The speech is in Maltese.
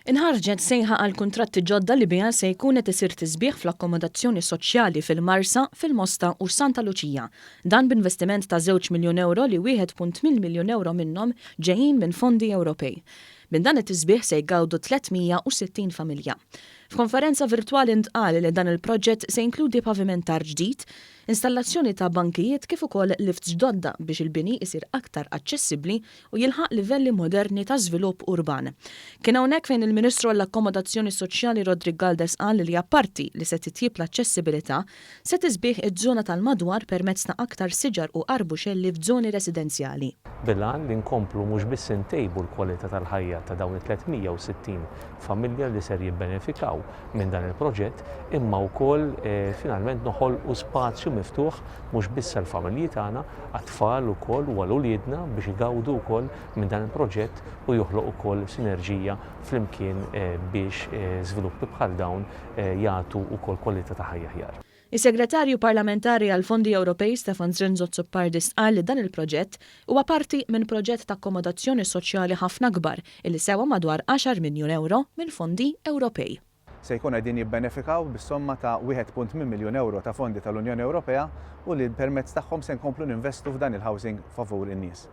Inħarġet sejħa għal kuntratti ġodda li biha se jkun qed isir tisbiħ fl-akkomodazzjoni soċjali fil-Marsa, fil-Mosta u Santa Luċija. Dan b'investiment ta' żewġ miljun euro li 1.8 miljun euro minnhom ġejjin minn fondi Ewropej. Minn dan it-tisbiħ se jgawdu 360 familja. F'konferenza virtwali ntqal li dan il-proġett se jinkludi pavimentar ġdid, installazzjoni ta' bankijiet kif ukoll lifts ġdodda biex il-bini isir aktar aċċessibbli u jilħaq livelli moderni ta' żvilupp urban. Kien hawnhekk fejn il-Ministru għall-Akkomodazzjoni Soċjali Roderick Gales qal li apparti li se titjib l-aċċessibilità se tisbih iż-żona tal-madwar permezz ta' aktar siġar u arbuxelli f'żoni residenzjali. Bil-għan li nkomplu mhux biss intejbu l-kwalità tal-ħajja ta' dawn 360 familja li ser jibbenefikaw minn dan il-proġett, imma wkoll finalment noħolqu spazju miftuħ mhux biss għall-familji tagħna, għat-tfal ukoll u għal-uliedna biex igawdu wkoll minn dan il-proġett u joħloq ukoll sinerġija flimkien biex żviluppi bħal dawn jagħtu wkoll kwalità ta' ħajja aħjar. Is-Segretarju Parlamentari għal Fondi Ewropej Stefan Zrinzot-Suppardis qal li dan il-proġett huwa parti minn proġett ta' akkomodazzjoni soċjali ħafna kbar illi sewa madwar 10 miljun euro minn fondi Ewropej. Se jkun qegħdin jibbenefikaw bis-somma ta' 1.8 miljun euro ta' fondi tal-Unjoni Ewropea u li permezz tagħhom se nkomplu ninvestu f'dan il-housing favur in-nies.